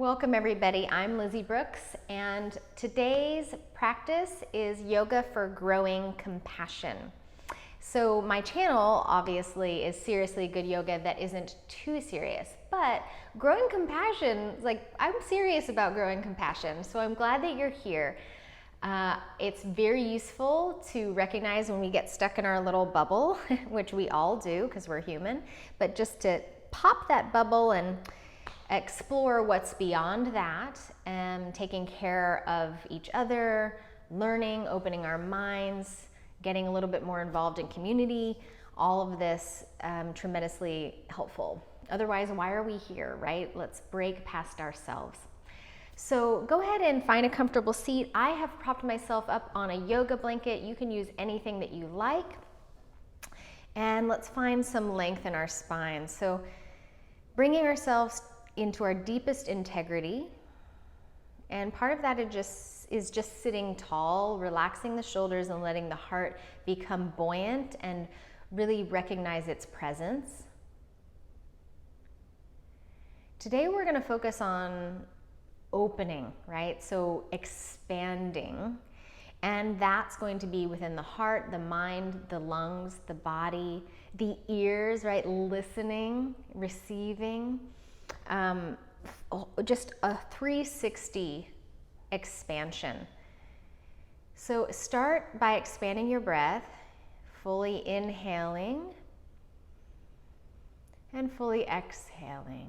Welcome everybody, I'm Lizzie Brooks, and today's practice is yoga for growing compassion. So my channel obviously is seriously good yoga that isn't too serious, but growing compassion, I'm serious about growing compassion, so I'm glad that you're here. It's very useful to recognize when we get stuck in our little bubble, which we all do because we're human, but just to pop that bubble and explore what's beyond that, and taking care of each other, learning, opening our minds, getting a little bit more involved in community, all of this tremendously helpful. Otherwise, why are we here, right? Let's break past ourselves. So go ahead and find a comfortable seat. I have propped myself up on a yoga blanket. You can use anything that you like. And let's find some length in our spine. So bringing ourselves into our deepest integrity, and part of that is just sitting tall, relaxing the shoulders and letting the heart become buoyant and really recognize its presence. Today we're going to focus on opening, right? So expanding, and that's going to be within the heart, the mind, the lungs, the body, the ears, right? Listening, receiving. Just a 360 expansion. So start by expanding your breath, fully inhaling and fully exhaling.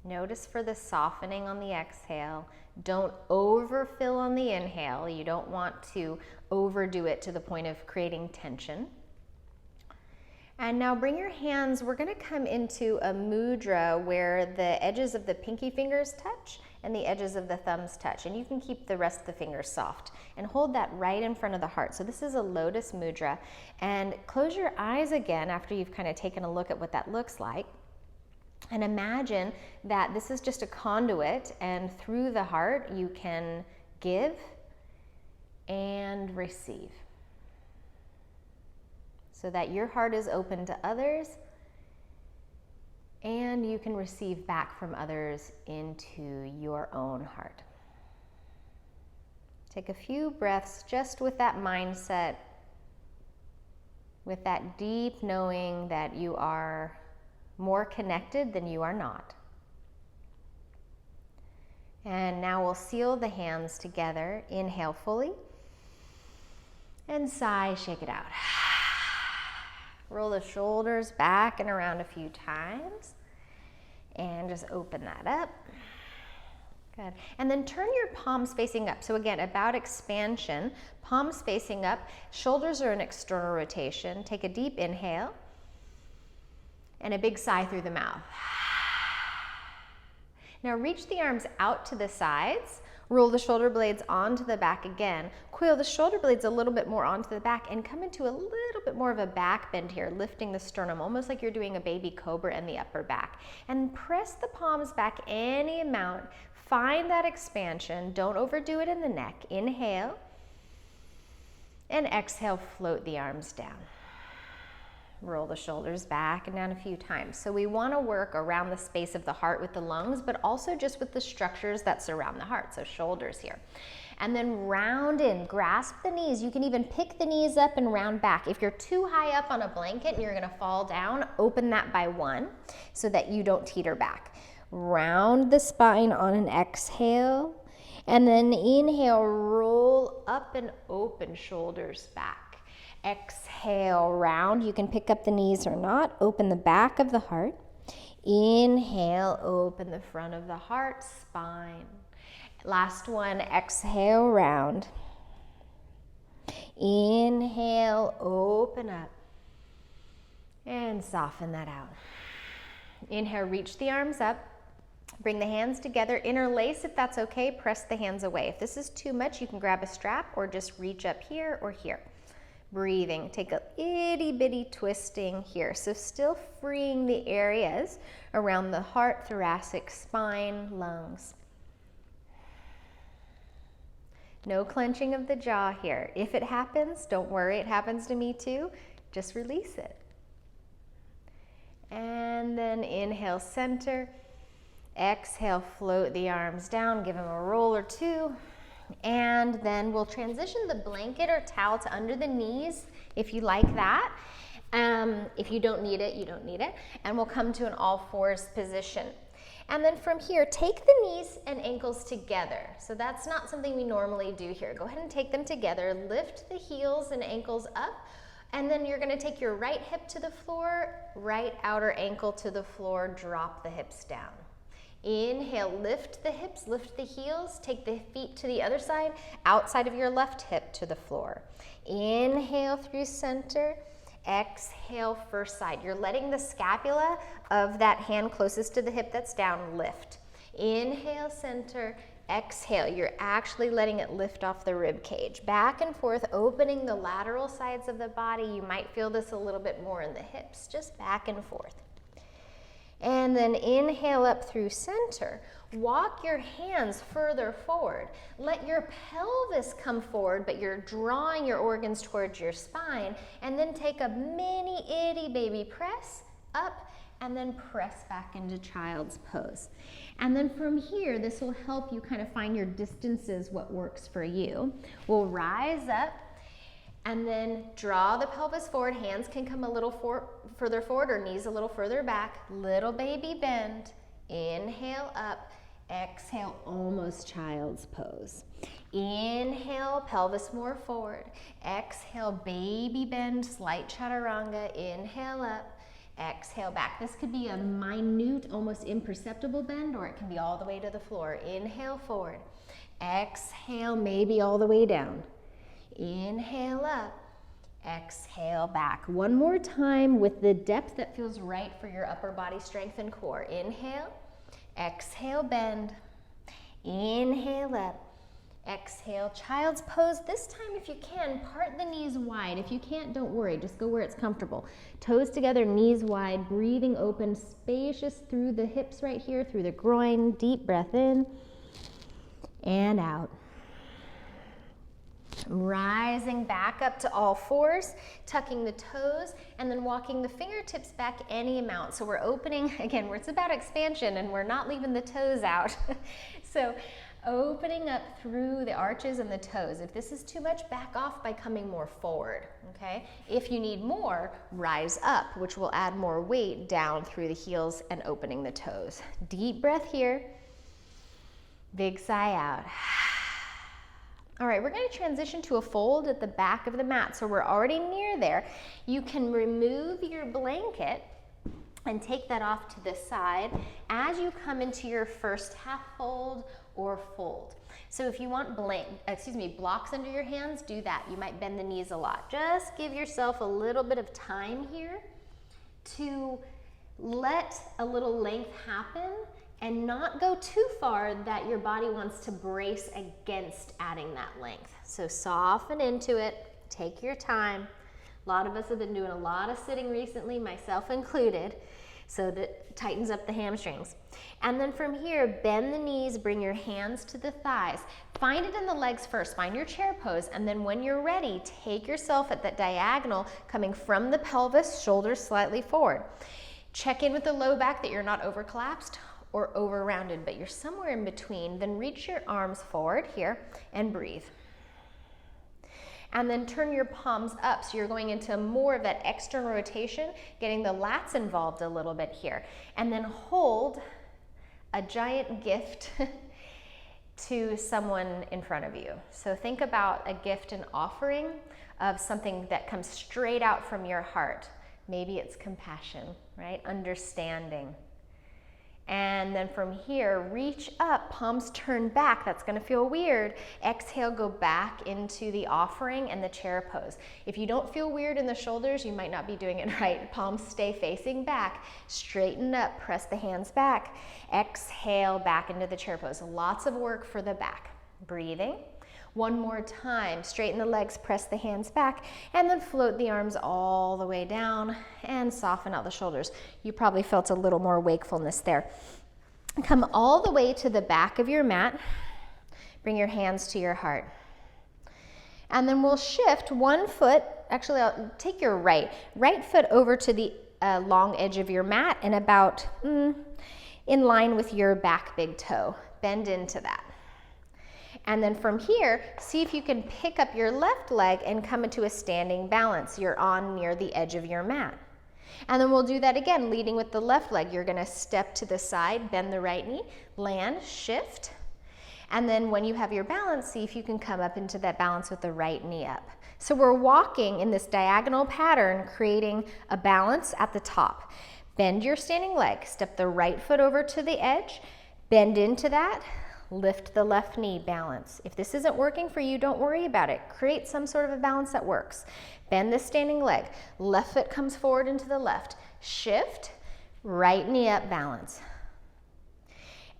Notice for the softening on the exhale. Don't overfill on the inhale. You don't want to overdo it to the point of creating tension. And now bring your hands, we're going to come into a mudra where the edges of the pinky fingers touch and the edges of the thumbs touch. And you can keep the rest of the fingers soft and hold that right in front of the heart. So this is a lotus mudra. And close your eyes again after you've kind of taken a look at what that looks like. And imagine that this is just a conduit, and through the heart you can give and receive, so that your heart is open to others and you can receive back from others into your own heart. Take a few breaths just with that mindset, with that deep knowing that you are more connected than you are not. And now we'll seal the hands together. Inhale fully and sigh, shake it out. Roll the shoulders back and around a few times and just open that up. Good. And then turn your palms facing up. So again, about expansion, palms facing up, shoulders are in external rotation. Take a deep inhale and a big sigh through the mouth. Now reach the arms out to the sides. Roll the shoulder blades onto the back again. Coil the shoulder blades a little bit more onto the back and come into a little bit more of a back bend here, lifting the sternum, almost like you're doing a baby cobra in the upper back. And press the palms back any amount. Find that expansion. Don't overdo it in the neck. Inhale. And exhale, float the arms down. Roll the shoulders back and down a few times. So we want to work around the space of the heart with the lungs, but also just with the structures that surround the heart. So shoulders here. And then round in, grasp the knees. You can even pick the knees up and round back. If you're too high up on a blanket and you're going to fall down, open that by one so that you don't teeter back. Round the spine on an exhale. And then inhale, roll up and open, shoulders back. Exhale, round. You can pick up the knees or not. Open the back of the heart. Inhale, open the front of the heart, spine. Last one, exhale, round. Inhale, open up. And soften that out. Inhale, reach the arms up. Bring the hands together. Interlace if that's okay. Press the hands away. If this is too much, you can grab a strap or just reach up here or here. Breathing, take a itty bitty twisting here. So still freeing the areas around the heart, thoracic, spine, lungs. No clenching of the jaw here. If it happens, don't worry, it happens to me too. Just release it. And then inhale, center. Exhale, float the arms down, give them a roll or two. And then we'll transition the blanket or towel to under the knees if you like that. If you don't need it, you don't need it. And we'll come to an all fours position. And then from here, take the knees and ankles together. So that's not something we normally do here. Go ahead and take them together. Lift the heels and ankles up. And then you're gonna take your right hip to the floor, right outer ankle to the floor, drop the hips down. Inhale, lift the hips, lift the heels, take the feet to the other side, outside of your left hip to the floor. Inhale through center, exhale first side. You're letting the scapula of that hand closest to the hip that's down lift. Inhale, center, exhale. You're actually letting it lift off the rib cage. Back and forth, opening the lateral sides of the body. You might feel this a little bit more in the hips, just back and forth. And then inhale up through center. Walk your hands further forward. Let your pelvis come forward, but you're drawing your organs towards your spine. And then take a mini itty baby press up and then press back into child's pose. And then from here, this will help you kind of find your distances, what works for you. We'll rise up and then draw the pelvis forward. Hands can come a little further forward or knees a little further back. Little baby bend. Inhale up. Exhale, almost child's pose. Inhale, pelvis more forward. Exhale, baby bend, slight chaturanga. Inhale up. Exhale back. This could be a minute, almost imperceptible bend, or it can be all the way to the floor. Inhale forward. Exhale, maybe all the way down. Inhale up, exhale back. One more time with the depth that feels right for your upper body strength and core. Inhale, exhale, bend. Inhale up, exhale, child's pose. This time, if you can, part the knees wide. If you can't, don't worry, just go where it's comfortable. Toes together, knees wide, breathing open, spacious through the hips right here, through the groin. Deep breath in and out. Rising back up to all fours, tucking the toes, and then walking the fingertips back any amount. So we're opening, again, it's about expansion and we're not leaving the toes out. So opening up through the arches and the toes. If this is too much, back off by coming more forward, okay? If you need more, rise up, which will add more weight down through the heels and opening the toes. Deep breath here, big sigh out. All right, we're going to transition to a fold at the back of the mat. So we're already near there. You can remove your blanket and take that off to the side as you come into your first half fold or fold. So if you want blocks under your hands, do that. You might bend the knees a lot. Just give yourself a little bit of time here to let a little length happen and not go too far that your body wants to brace against adding that length. So soften into it, take your time. A lot of us have been doing a lot of sitting recently, myself included, so that tightens up the hamstrings. And then from here, bend the knees, bring your hands to the thighs. Find it in the legs first, find your chair pose, and then when you're ready, take yourself at that diagonal, coming from the pelvis, shoulders slightly forward. Check in with the low back that you're not over collapsed or over rounded, but you're somewhere in between. Then reach your arms forward here and breathe. And then turn your palms up, so you're going into more of that external rotation, getting the lats involved a little bit here. And then hold a giant gift to someone in front of you. So think about a gift, an offering of something that comes straight out from your heart. Maybe it's compassion, right? Understanding. And then from here, reach up, palms turn back. That's gonna feel weird. Exhale, go back into the offering and the chair pose. If you don't feel weird in the shoulders, you might not be doing it right. Palms stay facing back. Straighten up, press the hands back. Exhale, back into the chair pose. Lots of work for the back. Breathing. One more time, straighten the legs, press the hands back, and then float the arms all the way down and soften out the shoulders. You probably felt a little more wakefulness there. Come all the way to the back of your mat. Bring your hands to your heart. And then we'll shift one foot, actually I'll take your right foot over to the long edge of your mat and about in line with your back big toe. Bend into that. And then from here, see if you can pick up your left leg and come into a standing balance. You're on near the edge of your mat. And then we'll do that again, leading with the left leg. You're gonna step to the side, bend the right knee, land, shift. And then when you have your balance, see if you can come up into that balance with the right knee up. So we're walking in this diagonal pattern, creating a balance at the top. Bend your standing leg, step the right foot over to the edge, bend into that, lift the left knee, balance. If this isn't working for you, don't worry about it. Create some sort of a balance that works. Bend the standing leg, left foot comes forward into the left, shift, right knee up, balance.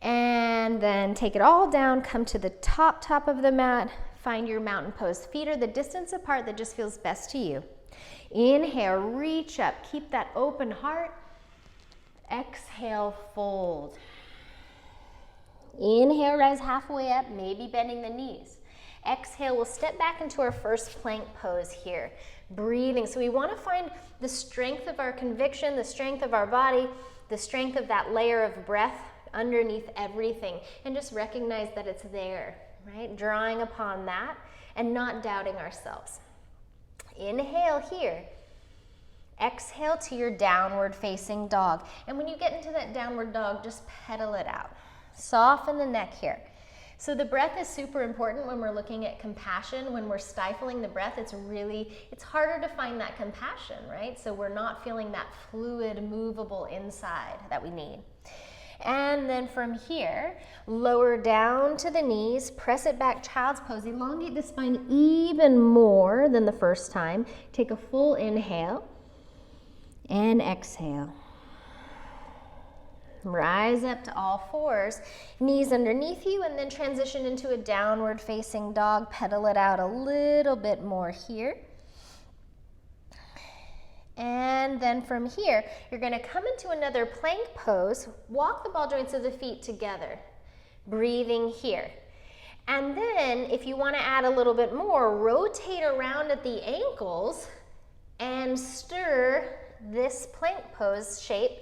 And then take it all down, come to the top of the mat, find your mountain pose. Feet are the distance apart that just feels best to you. Inhale, reach up, keep that open heart. Exhale, fold. Inhale, rise halfway up, maybe bending the knees. Exhale, we'll step back into our first plank pose here. Breathing, so we want to find the strength of our conviction, the strength of our body, the strength of that layer of breath underneath everything, and just recognize that it's there, right? Drawing upon that and not doubting ourselves. Inhale here. Exhale to your downward facing dog. And when you get into that downward dog, just pedal it out. Soften the neck here. So the breath is super important when we're looking at compassion. When we're stifling the breath, it's harder to find that compassion, right? So we're not feeling that fluid, movable inside that we need. And then from here, lower down to the knees, press it back, child's pose. Elongate the spine even more than the first time. Take a full inhale and exhale. Rise up to all fours, knees underneath you, and then transition into a downward facing dog. Pedal it out a little bit more here. And then from here, you're going to come into another plank pose. Walk the ball joints of the feet together, breathing here. And then if you want to add a little bit more, rotate around at the ankles and stir this plank pose shape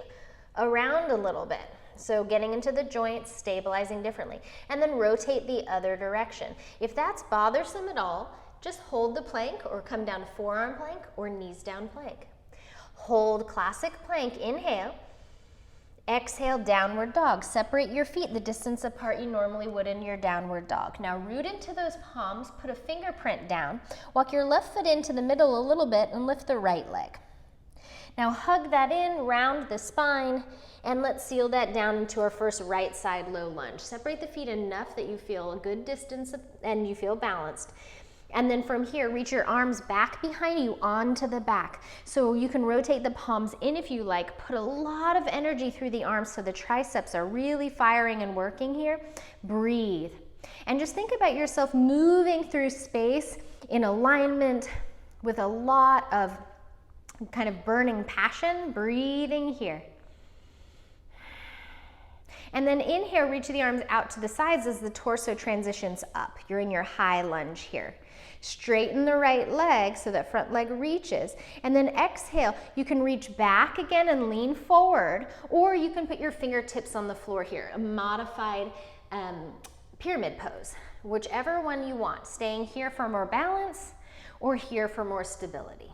around a little bit. So getting into the joints, stabilizing differently. And then rotate the other direction. If that's bothersome at all, just hold the plank or come down to forearm plank or knees down plank. Hold classic plank, inhale. Exhale, downward dog. Separate your feet the distance apart you normally would in your downward dog. Now root into those palms, put a fingerprint down. Walk your left foot into the middle a little bit and lift the right leg. Now hug that in, round the spine, and let's seal that down into our first right side low lunge. Separate the feet enough that you feel a good distance and you feel balanced. And then from here, reach your arms back behind you onto the back. So you can rotate the palms in if you like. Put a lot of energy through the arms so the triceps are really firing and working here. Breathe. And just think about yourself moving through space in alignment with a lot of kind of burning passion, breathing here. And then inhale, reach the arms out to the sides as the torso transitions up. You're in your high lunge here. Straighten the right leg so that front leg reaches. And then exhale, you can reach back again and lean forward, or you can put your fingertips on the floor here, a modified pyramid pose, whichever one you want. Staying here for more balance or here for more stability.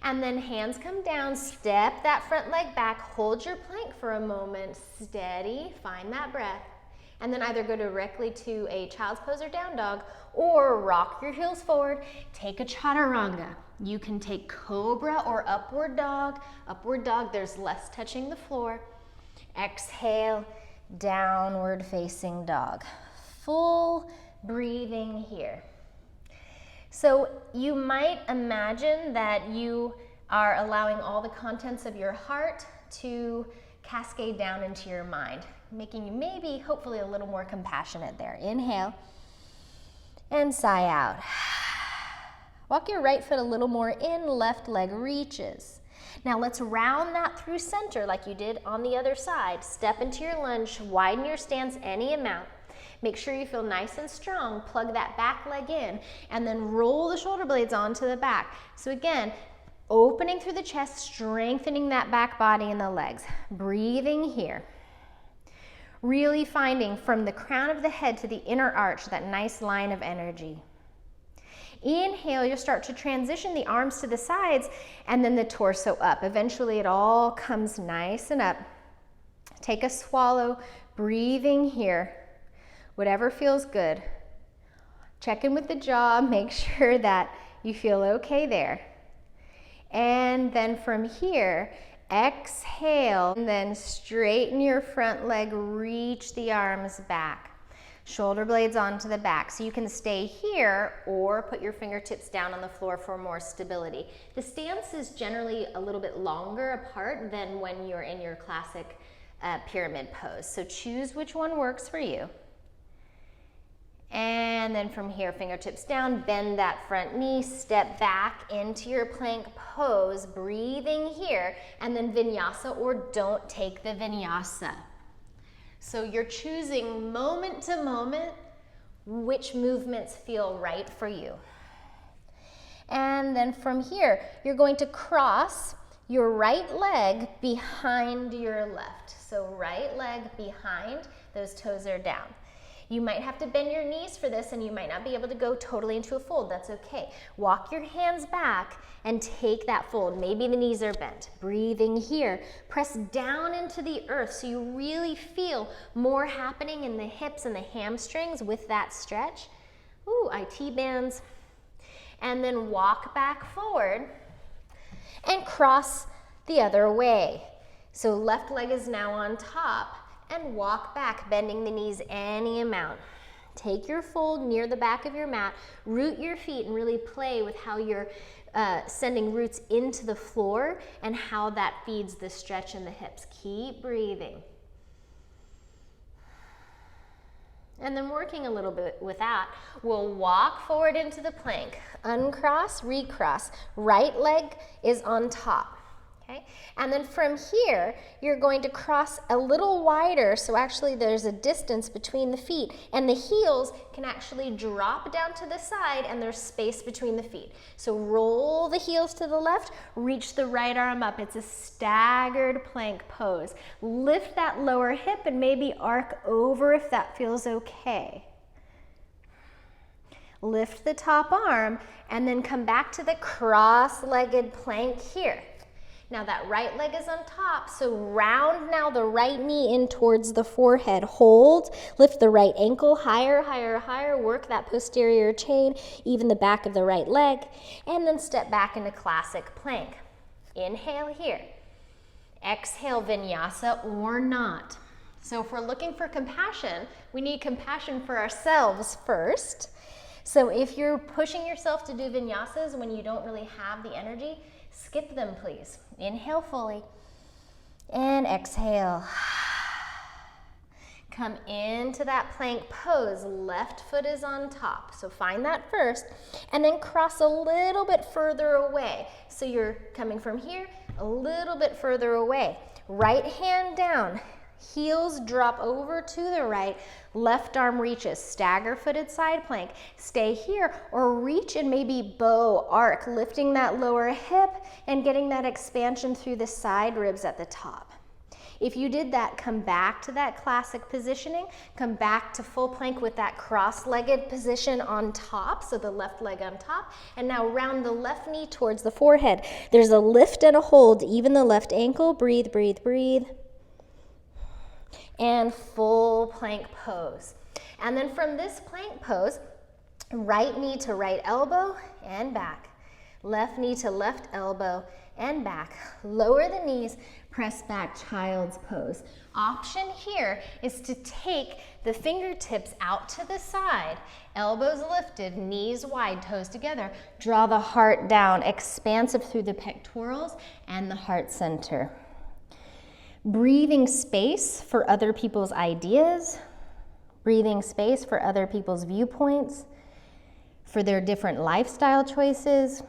And then hands come down, step that front leg back, hold your plank for a moment, steady, find that breath, and then either go directly to a child's pose or down dog, or rock your heels forward, take a chaturanga. You can take cobra or upward dog. Upward dog, there's less touching the floor. Exhale, downward facing dog. Full breathing here. So you might imagine that you are allowing all the contents of your heart to cascade down into your mind, making you maybe, hopefully, a little more compassionate there. Inhale and sigh out. Walk your right foot a little more in, left leg reaches. Now let's round that through center like you did on the other side. Step into your lunge, widen your stance any amount. Make sure you feel nice and strong. Plug that back leg in and then roll the shoulder blades onto the back. So again, Opening through the chest, strengthening that back body and the legs. Breathing here. Really finding from the crown of the head to the inner arch that nice line of energy. Inhale, you'll start to transition the arms to the sides and then the torso up. Eventually it all comes nice and up. Take a swallow, breathing here. Whatever feels good. Check in with the jaw, make sure that you feel okay there. And then from here, exhale, and then straighten your front leg, reach the arms back. Shoulder blades onto the back. So you can stay here or put your fingertips down on the floor for more stability. The stance is generally a little bit longer apart than when you're in your classic pyramid pose. So choose which one works for you. And then from here, fingertips down, bend that front knee, step back into your plank pose, breathing here, and then vinyasa or don't take the vinyasa. So you're choosing moment to moment which movements feel right for you. And then from here, you're going to cross your right leg behind your left. So right leg behind, those toes are down. You might have to bend your knees for this and you might not be able to go totally into a fold. That's okay. Walk your hands back and take that fold. Maybe the knees are bent. Breathing here. Press down into the earth so you really feel more happening in the hips and the hamstrings with that stretch. Ooh, IT bands. And then walk back forward and cross the other way. So left leg is now on top. And walk back, bending the knees any amount. Take your fold near the back of your mat, root your feet and really play with how you're sending roots into the floor and how that feeds the stretch in the hips. Keep breathing. And then working a little bit with that, we'll walk forward into the plank. Uncross, recross. Right leg is on top. Okay. And then from here, you're going to cross a little wider, so actually there's a distance between the feet, and the heels can actually drop down to the side, and there's space between the feet. So roll the heels to the left, reach the right arm up. It's a staggered plank pose. Lift that lower hip and maybe arc over if that feels okay. Lift the top arm, and then come back to the cross-legged plank here. Now that right leg is on top, so round now the right knee in towards the forehead. Hold, lift the right ankle higher, higher, higher. Work that posterior chain, even the back of the right leg. And then step back into classic plank. Inhale here. Exhale, vinyasa or not. So if we're looking for compassion, we need compassion for ourselves first. So if you're pushing yourself to do vinyasas when you don't really have the energy, skip them, please. Inhale fully and exhale. Come into that plank pose. Left foot is on top. So find that first and then cross a little bit further away. So you're coming from here a little bit further away. Right hand down. Heels drop over to the right, left arm reaches, stagger-footed side plank. Stay here or reach and maybe bow arc, lifting that lower hip and getting that expansion through the side ribs at the top. If you did that, come back to that classic positioning, come back to full plank with that cross-legged position on top, so the left leg on top, and now round the left knee towards the forehead. There's a lift and a hold, even the left ankle. Breathe, breathe, breathe. And full plank pose. And then from this plank pose, right knee to right elbow and back. Left knee to left elbow and back. Lower the knees, press back, child's pose. Option here is to take the fingertips out to the side, elbows lifted, knees wide, toes together. Draw the heart down, expansive through the pectorals and the heart center. Breathing space for other people's ideas, breathing space for other people's viewpoints, for their different lifestyle choices,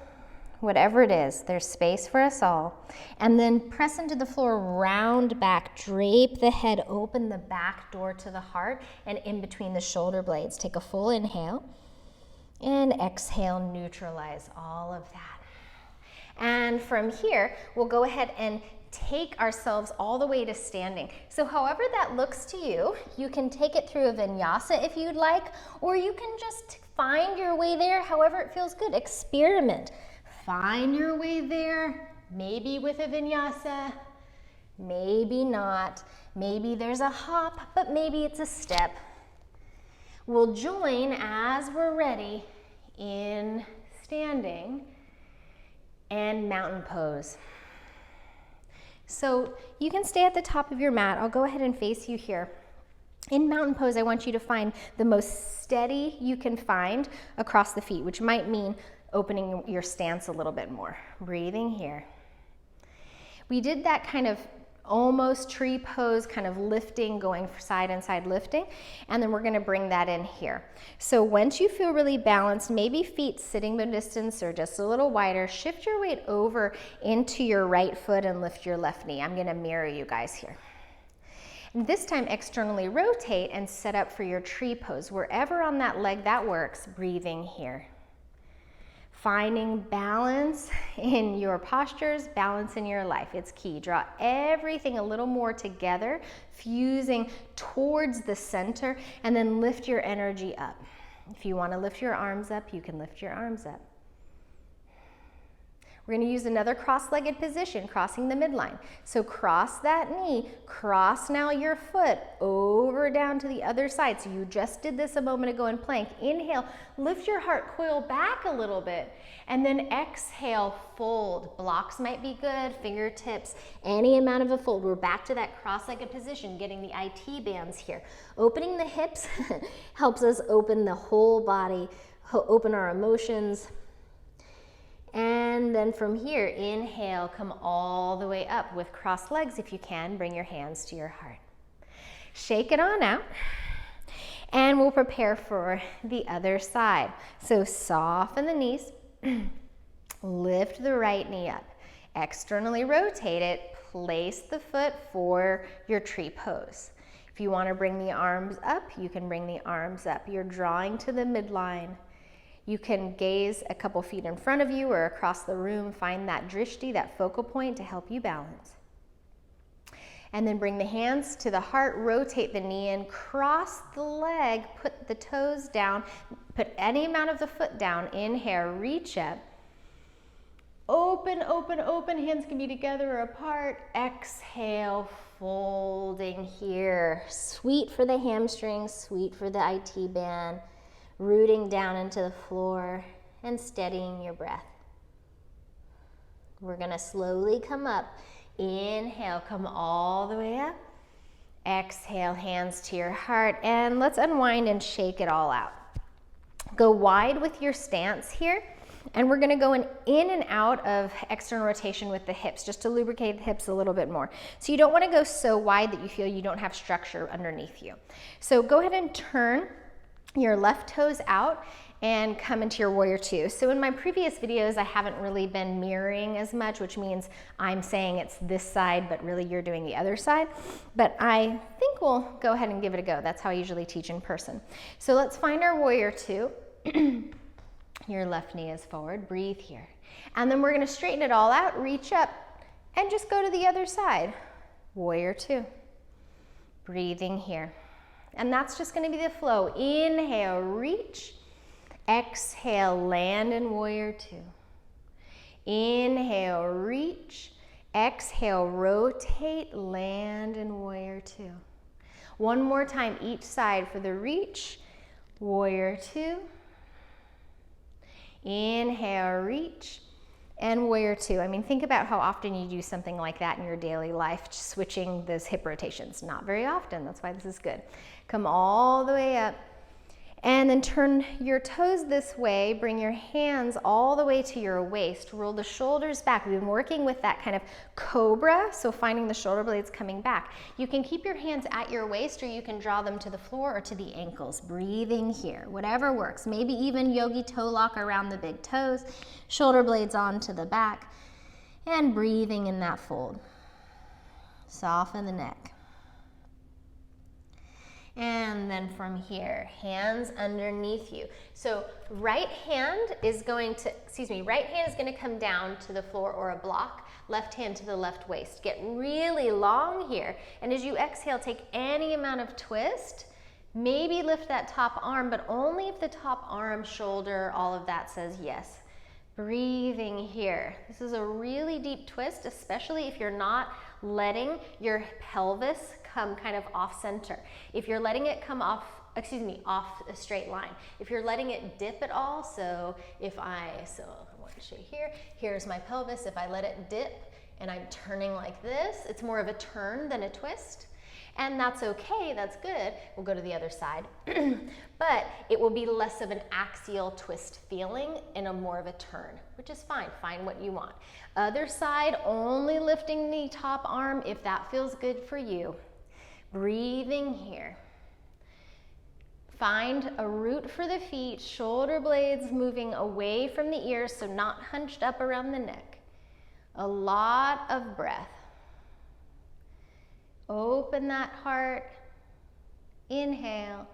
whatever it is, there's space for us all. And then press into the floor, round back, drape the head, open the back door to the heart and in between the shoulder blades. Take a full inhale and exhale, neutralize all of that. And from here, we'll go ahead and take ourselves all the way to standing. So however that looks to you, you can take it through a vinyasa if you'd like, or you can just find your way there however it feels good. Experiment. Find your way there, maybe with a vinyasa, maybe not. Maybe there's a hop, but maybe it's a step. We'll join as we're ready in standing and mountain pose. So you can stay at the top of your mat. I'll go ahead and face you here. In mountain pose, I want you to find the most steady you can find across the feet, which might mean opening your stance a little bit more. Breathing here. We did that kind of almost tree pose, kind of lifting, going side and side lifting, and then we're gonna bring that in here. So once you feel really balanced, maybe feet sitting the distance or just a little wider, shift your weight over into your right foot and lift your left knee. I'm gonna mirror you guys here. And this time externally rotate and set up for your tree pose. Wherever on that leg that works, breathing here. Finding balance in your postures, balance in your life. It's key. Draw everything a little more together, fusing towards the center, and then lift your energy up. If you want to lift your arms up, you can lift your arms up. We're going to use another cross-legged position, crossing the midline. So cross that knee, cross now your foot over down to the other side. So you just did this a moment ago in plank. Inhale, lift your heart, coil back a little bit, and then exhale, fold. Blocks might be good, fingertips, any amount of a fold. We're back to that cross-legged position, getting the IT bands here. Opening the hips helps us open the whole body, open our emotions. And then from here, inhale, come all the way up with crossed legs if you can. Bring your hands to your heart. Shake it on out. And we'll prepare for the other side. So soften the knees. Lift the right knee up. Externally rotate it. Place the foot for your tree pose. If you want to bring the arms up, you can bring the arms up. You're drawing to the midline. You can gaze a couple feet in front of you or across the room. Find that drishti, that focal point to help you balance. And then bring the hands to the heart, rotate the knee in, cross the leg, put the toes down, put any amount of the foot down. Inhale, reach up. Open, open, open. Hands can be together or apart. Exhale, folding here. Sweet for the hamstrings, sweet for the IT band. Rooting down into the floor and steadying your breath. We're gonna slowly come up. Inhale, come all the way up. Exhale, hands to your heart, and let's unwind and shake it all out. Go wide with your stance here, and we're gonna go in and out of external rotation with the hips, just to lubricate the hips a little bit more. So you don't wanna go so wide that you feel you don't have structure underneath you. So go ahead and turn your left toes out and come into your warrior two. So in my previous videos, I haven't really been mirroring as much, which means I'm saying it's this side, but really you're doing the other side. But I think we'll go ahead and give it a go. That's how I usually teach in person. So let's find our warrior two. Your left knee is forward, breathe here. And then we're gonna straighten it all out, reach up, and just go to the other side. Warrior two, breathing here. And that's just gonna be the flow. Inhale, reach. Exhale, land in warrior two. Inhale, reach. Exhale, rotate, land in warrior two. One more time, each side for the reach. Warrior two. Inhale, reach. And warrior two. I mean, think about how often you do something like that in your daily life, just switching those hip rotations. Not very often, that's why this is good. Come all the way up, and then turn your toes this way, bring your hands all the way to your waist, roll the shoulders back. We've been working with that kind of cobra, so finding the shoulder blades coming back. You can keep your hands at your waist, or you can draw them to the floor or to the ankles. Breathing here, whatever works. Maybe even yogi toe lock around the big toes, shoulder blades onto the back, and breathing in that fold. Soften the neck. And And then from here, hands underneath you. So right hand is going to come down to the floor or a block, left hand to the left waist. Get really long here. And as you exhale, take any amount of twist. Maybe lift that top arm, but only if the top arm, shoulder, all of that says yes. Breathing here. This is a really deep twist, especially if you're not letting your pelvis come kind of off center. If you're letting it come off a straight line. If you're letting it dip at all, so I want to show you here, here's my pelvis. If I let it dip and I'm turning like this, it's more of a turn than a twist. And that's okay, that's good. We'll go to the other side. But it will be less of an axial twist feeling and a more of a turn, which is fine. Find what you want. Other side, only lifting the top arm if that feels good for you. Breathing here. Find a root for the feet, shoulder blades moving away from the ears, so not hunched up around the neck. A lot of breath. Open that heart, inhale,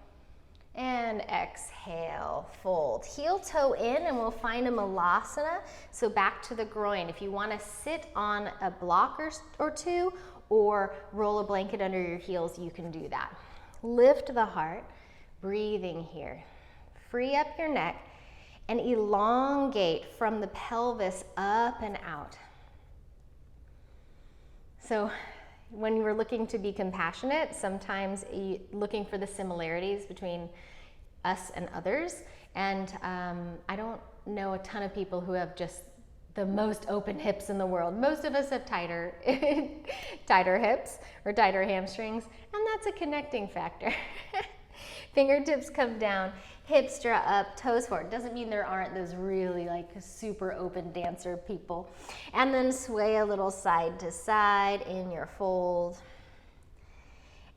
and exhale, fold. Heel toe in and we'll find a malasana, so back to the groin. If you wanna sit on a block or two, or roll a blanket under your heels, you can do that. Lift the heart, breathing here. Free up your neck and elongate from the pelvis up and out. So, when you're looking to be compassionate, sometimes looking for the similarities between us and others. And I don't know a ton of people who have just the most open hips in the world. Most of us have tighter hips or tighter hamstrings, and that's a connecting factor. Fingertips come down, hips draw up, toes forward. Doesn't mean there aren't those really like super open dancer people. And then sway a little side to side in your fold.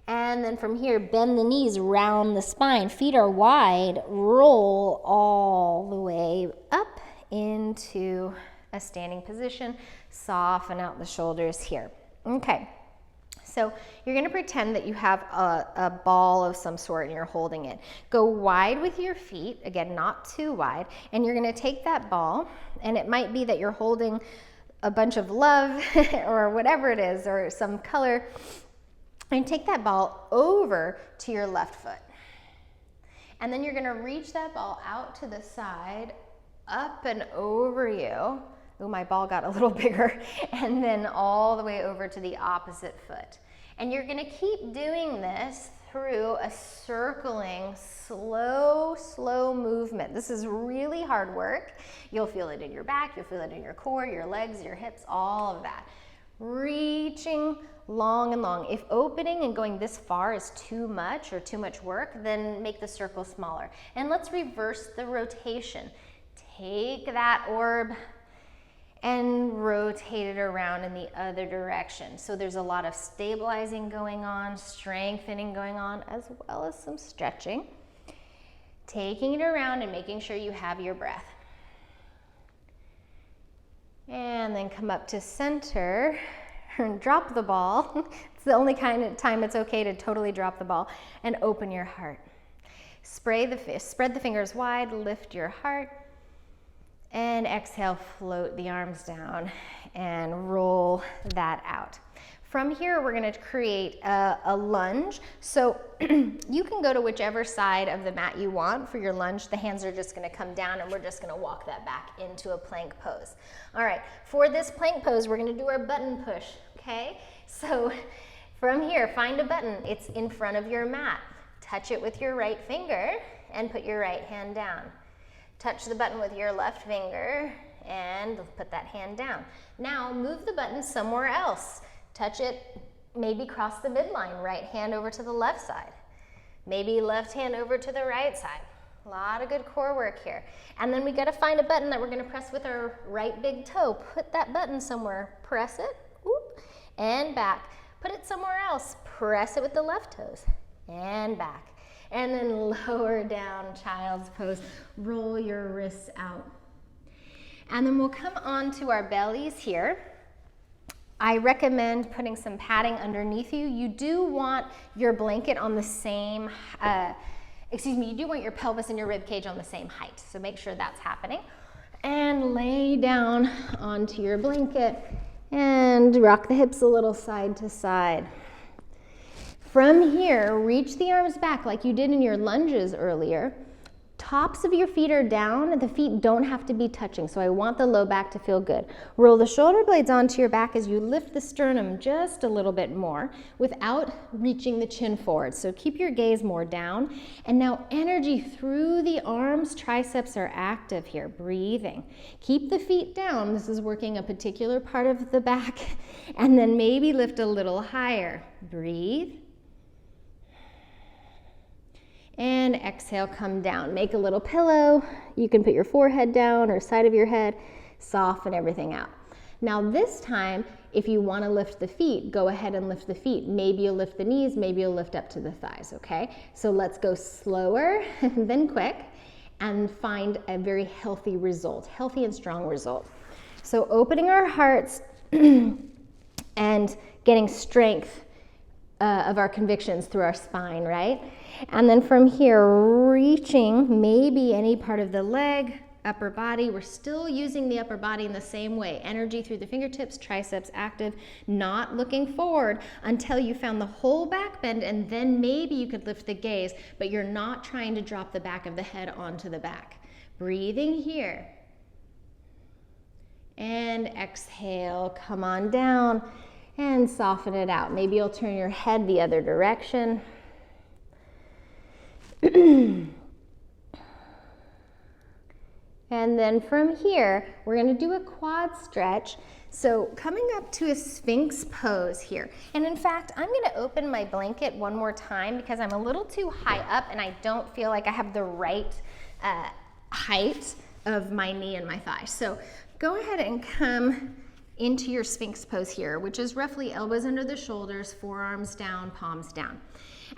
And then from here, bend the knees, round the spine. Feet are wide, roll all the way up into a standing position. Soften out the shoulders here. Okay. So you're going to pretend that you have a ball of some sort and you're holding it. Go wide with your feet, again, not too wide, and you're going to take that ball, and it might be that you're holding a bunch of love or whatever it is, or some color, and take that ball over to your left foot. And then you're going to reach that ball out to the side, up and over you. Ooh, my ball got a little bigger. And then all the way over to the opposite foot. And you're gonna keep doing this through a circling, slow movement. This is really hard work. You'll feel it in your back, you'll feel it in your core, your legs, your hips, all of that. Reaching long and long. If opening and going this far is too much or too much work, then make the circle smaller. And let's reverse the rotation. Take that orb and rotate it around in the other direction. So there's a lot of stabilizing going on, strengthening going on, as well as some stretching. Taking it around and making sure you have your breath. And then come up to center and drop the ball. It's the only kind of time it's okay to totally drop the ball, and open your heart. Spread the fingers wide, lift your heart. And exhale, float the arms down and roll that out. From here, we're going to create a lunge. So you can go to whichever side of the mat you want for your lunge. The hands are just going to come down, and we're just going to walk that back into a plank pose. All right, for this plank pose, we're going to do our button push, okay? So from here, find a button. It's in front of your mat. Touch it with your right finger and put your right hand down. Touch the button with your left finger and put that hand down. Now move the button somewhere else. Touch it, maybe cross the midline, right hand over to the left side. Maybe left hand over to the right side. A lot of good core work here. And then we gotta find a button that we're gonna press with our right big toe. Put that button somewhere, press it, whoop, and back. Put it somewhere else, press it with the left toes, and back. And then lower down, child's pose. Roll your wrists out. And then we'll come on to our bellies here. I recommend putting some padding underneath you. You do want your blanket on the same, you do want your pelvis and your rib cage on the same height, so make sure that's happening. And lay down onto your blanket and rock the hips a little side to side. From here, reach the arms back like you did in your lunges earlier. Tops of your feet are down, the feet don't have to be touching, so I want the low back to feel good. Roll the shoulder blades onto your back as you lift the sternum just a little bit more without reaching the chin forward. So keep your gaze more down. And now energy through the arms, triceps are active here, breathing. Keep the feet down, this is working a particular part of the back, and then maybe lift a little higher. Breathe. And exhale, come down. Make a little pillow. You can put your forehead down or side of your head, soften everything out. Now this time, if you want to lift the feet, go ahead and lift the feet. Maybe you'll lift the knees, maybe you'll lift up to the thighs, okay? So let's go slower than quick and find a very healthy result, healthy and strong result. So opening our hearts and getting strength of our convictions through our spine, right? And then from here, reaching maybe any part of the leg, upper body. We're still using the upper body in the same way. Energy through the fingertips, triceps active, not looking forward until you found the whole back bend, and then maybe you could lift the gaze, but you're not trying to drop the back of the head onto the back. Breathing here. And exhale, come on down and soften it out. Maybe you'll turn your head the other direction. And then from here, we're going to do a quad stretch. So coming up to a Sphinx pose here. And in fact, I'm going to open my blanket one more time because I'm a little too high up and I don't feel like I have the right height of my knee and my thigh. So go ahead and come into your Sphinx pose here, which is roughly elbows under the shoulders, forearms down, palms down.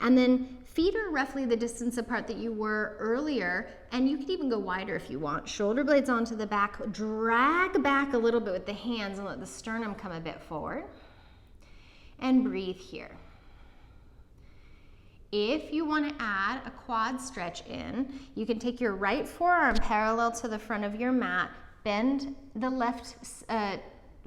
And then feet are roughly the distance apart that you were earlier, and you can even go wider if you want. Shoulder blades onto the back, drag back a little bit with the hands and let the sternum come a bit forward. And breathe here. If you want to add a quad stretch in, you can take your right forearm parallel to the front of your mat, bend the left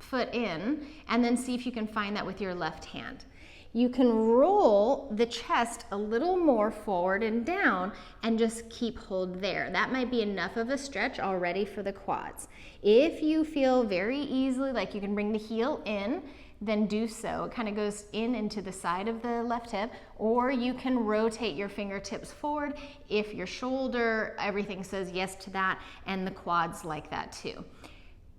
foot in, and then see if you can find that with your left hand. You can roll the chest a little more forward and down and just keep hold there. That might be enough of a stretch already for the quads. If you feel very easily like you can bring the heel in, then do so. It kind of goes in into the side of the left hip, or you can rotate your fingertips forward if your shoulder, everything says yes to that, and the quads like that too.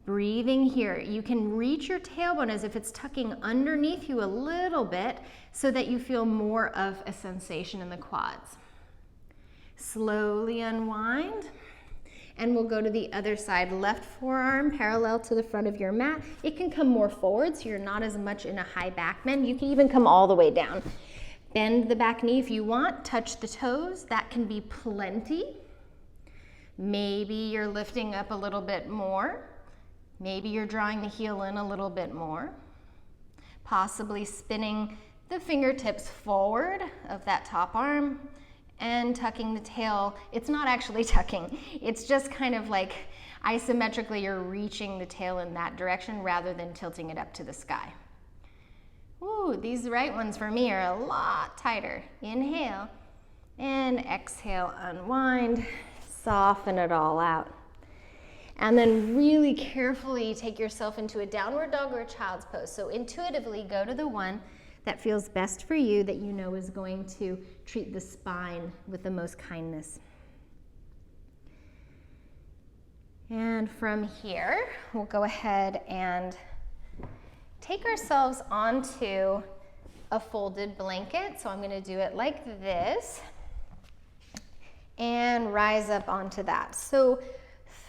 Breathing here, you can reach your tailbone as if it's tucking underneath you a little bit so that you feel more of a sensation in the quads. Slowly unwind, and we'll go to the other side. Left forearm parallel to the front of your mat. It can come more forward so you're not as much in a high back bend. You can even come all the way down. Bend the back knee if you want, touch the toes, that can be plenty. Maybe you're lifting up a little bit more. Maybe you're drawing the heel in a little bit more, possibly spinning the fingertips forward of that top arm and tucking the tail. It's not actually tucking, it's just kind of like isometrically you're reaching the tail in that direction rather than tilting it up to the sky. Ooh, these right ones for me are a lot tighter. Inhale and exhale, unwind, soften it all out. And then really carefully take yourself into a downward dog or a child's pose. So intuitively go to the one that feels best for you, that you know is going to treat the spine with the most kindness. And from here, we'll go ahead and take ourselves onto a folded blanket. So I'm going to do it like this and rise up onto that. So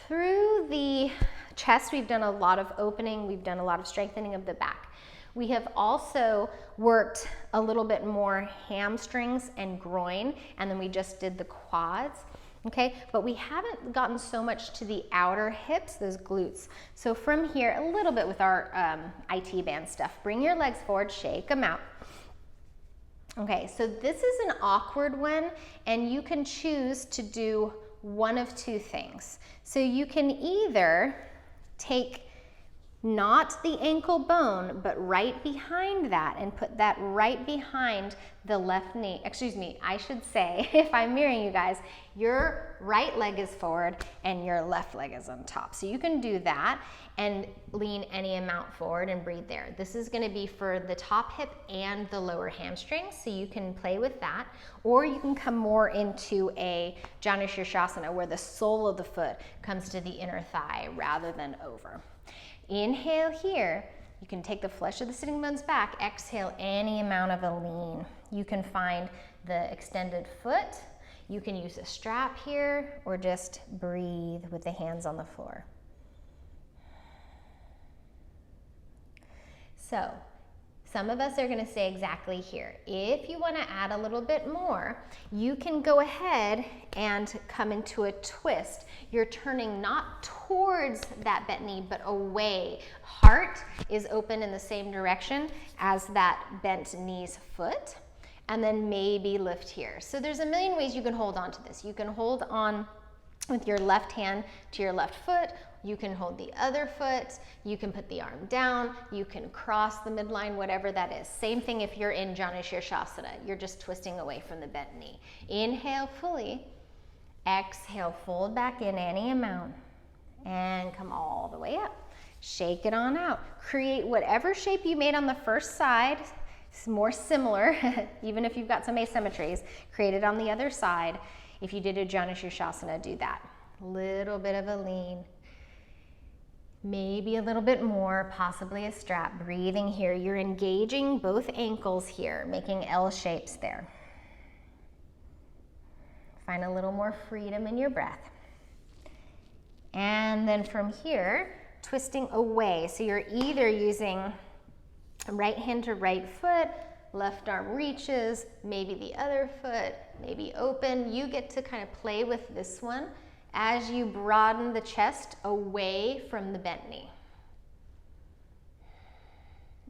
through the chest, we've done a lot of opening, we've done a lot of strengthening of the back. We have also worked a little bit more hamstrings and groin, and then we just did the quads. Okay, but we haven't gotten so much to the outer hips, those glutes. So from here, a little bit with our IT band stuff, bring your legs forward, shake them out. Okay, so this is an awkward one, and you can choose to do one of two things. So you can either take not the ankle bone, but right behind that, and put that right behind the left knee. Excuse me, I should say, if I'm mirroring you guys, your right leg is forward and your left leg is on top. So you can do that and lean any amount forward and breathe there. This is gonna be for the top hip and the lower hamstring, so you can play with that. Or you can come more into a Janu Shirshasana, where the sole of the foot comes to the inner thigh rather than over. Inhale here, you can take the flesh of the sitting bones back. Exhale any amount of a lean. You can find the extended foot. You can use a strap here, or just breathe with the hands on the floor. So, some of us are gonna stay exactly here. If you wanna add a little bit more, you can go ahead and come into a twist. You're turning not towards that bent knee, but away. Heart is open in the same direction as that bent knee's foot. And then maybe lift here. So there's a million ways you can hold on to this. You can hold on with your left hand to your left foot. You can hold the other foot, you can put the arm down, you can cross the midline, whatever that is. Same thing if you're in Janu Shirshasana, you're just twisting away from the bent knee. Inhale fully, exhale, fold back in any amount, and come all the way up. Shake it on out. Create whatever shape you made on the first side. It's more similar, even if you've got some asymmetries. Create it on the other side. If you did a Janu Shirshasana, do that. Little bit of a lean. Maybe a little bit more, possibly a strap. Breathing here. You're engaging both ankles here, making L shapes there. Find a little more freedom in your breath. And then from here, twisting away. So you're either using right hand to right foot, left arm reaches, maybe the other foot, maybe open. You get to kind of play with this one as you broaden the chest away from the bent knee.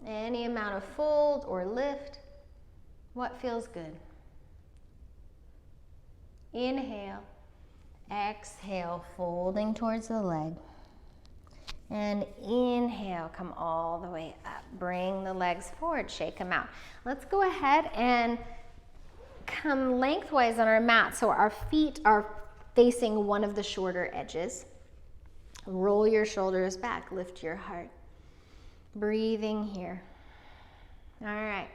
Any amount of fold or lift, what feels good? Inhale, exhale, folding towards the leg. And inhale, come all the way up. Bring the legs forward, shake them out. Let's go ahead and come lengthwise on our mat so our feet are facing one of the shorter edges. Roll your shoulders back, lift your heart. Breathing here. All right,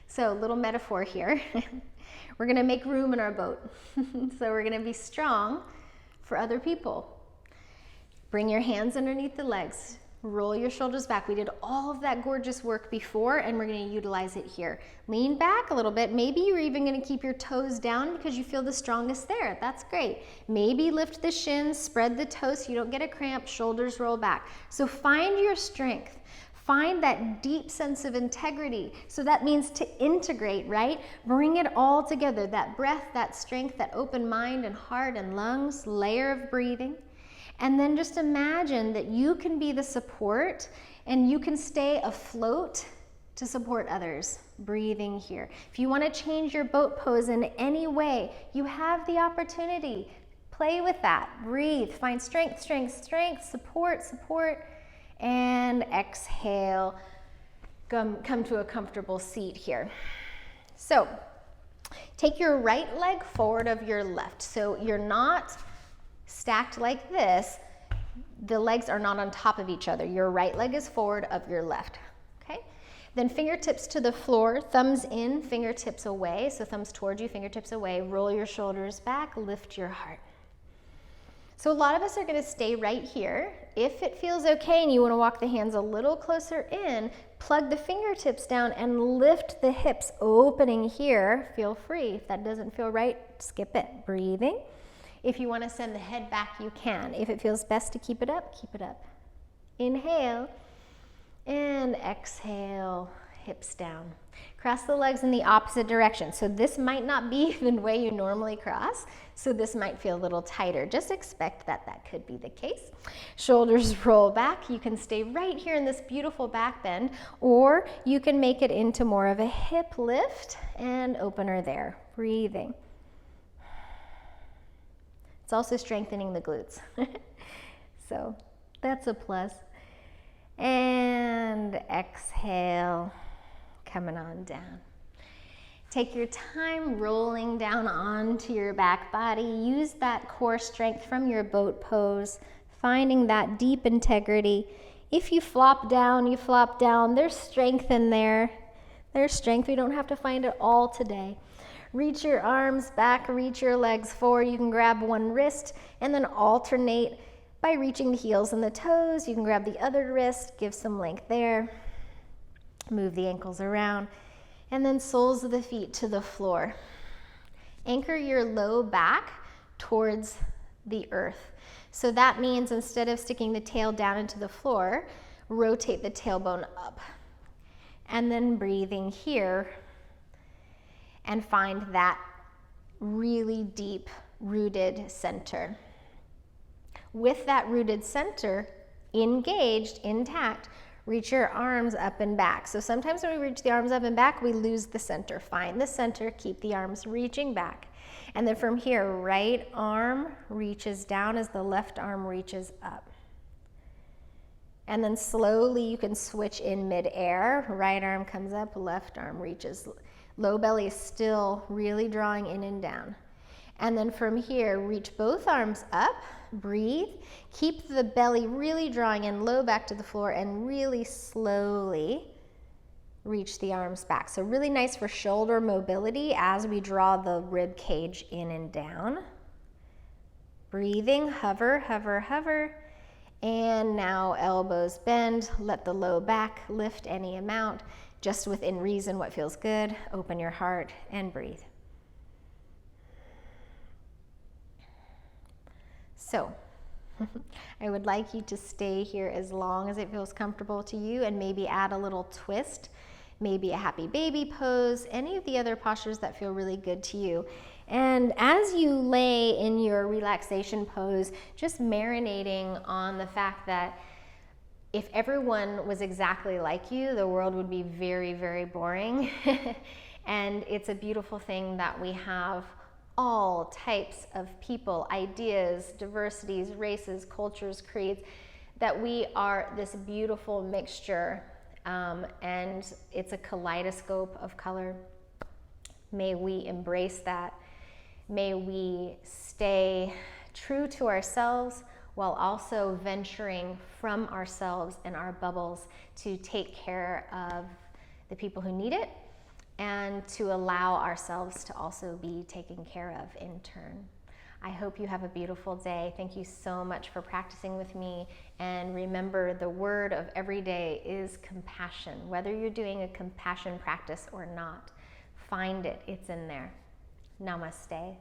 so a little metaphor here. We're gonna make room in our boat. So we're gonna be strong for other people. Bring your hands underneath the legs. Roll your shoulders back. We did all of that gorgeous work before, and we're gonna utilize it here. Lean back a little bit. Maybe you're even gonna keep your toes down because you feel the strongest there. That's great. Maybe lift the shins, spread the toes so you don't get a cramp, shoulders roll back. So find your strength. Find that deep sense of integrity. So that means to integrate, right? Bring it all together. That breath, that strength, that open mind and heart and lungs, layer of breathing. And then just imagine that you can be the support and you can stay afloat to support others. Breathing here. If you want to change your boat pose in any way, you have the opportunity. Play with that. Breathe. Find strength, strength, strength, support, support. And exhale. Come to a comfortable seat here. So take your right leg forward of your left. So you're not stacked like this. The legs are not on top of each other. Your right leg is forward of your left, okay? Then fingertips to the floor, thumbs in, fingertips away. So thumbs towards you, fingertips away. Roll your shoulders back, lift your heart. So a lot of us are gonna stay right here. If it feels okay and you wanna walk the hands a little closer in, plug the fingertips down and lift the hips, opening here. Feel free. If that doesn't feel right, skip it. Breathing. If you want to send the head back, you can. If it feels best to keep it up, keep it up. Inhale and exhale. hips down. Cross the legs in the opposite direction. So this might not be the way you normally cross, so this might feel a little tighter. Just expect that that could be the case. Shoulders roll back. You can stay right here in this beautiful back bend, or you can make it into more of a hip lift and opener there. Breathing. It's also strengthening the glutes. So that's a plus. And exhale, coming on down. Take your time rolling down onto your back body. Use that core strength from your boat pose, finding that deep integrity. If you flop down, you flop down. There's strength in there. There's strength. We don't have to find it all today. Reach your arms back, reach your legs forward. You can grab one wrist and then alternate by reaching the heels and the toes. You can grab the other wrist, give some length there. Move the ankles around, and then soles of the feet to the floor. Anchor your low back towards the earth. So that means instead of sticking the tail down into the floor, rotate the tailbone up. And then breathing here, and find that really deep rooted center. With that rooted center engaged, intact, reach your arms up and back. So sometimes when we reach the arms up and back, we lose the center. Find the center, keep the arms reaching back. And then from here, right arm reaches down as the left arm reaches up. And then slowly you can switch in midair. Right arm comes up, left arm reaches. Low belly is still really drawing in and down. And then from here, reach both arms up, breathe, keep the belly really drawing in, low back to the floor, and really slowly reach the arms back. So really nice for shoulder mobility as we draw the rib cage in and down. Breathing, hover, hover, hover. And now elbows bend, let the low back lift any amount, just within reason what feels good. Open your heart and breathe. So, I would like you to stay here as long as it feels comfortable to you, and maybe add a little twist, maybe a happy baby pose, any of the other postures that feel really good to you. And as you lay in your relaxation pose, just marinating on the fact that if everyone was exactly like you, the world would be very, very boring. And it's a beautiful thing that we have all types of people, ideas, diversities, races, cultures, creeds, that we are this beautiful mixture, and it's a kaleidoscope of color. May we embrace that. May we stay true to ourselves while also venturing from ourselves and our bubbles to take care of the people who need it, and to allow ourselves to also be taken care of in turn. I hope you have a beautiful day. Thank you so much for practicing with me. And remember, the word of every day is compassion. Whether you're doing a compassion practice or not, find it. It's in there. Namaste.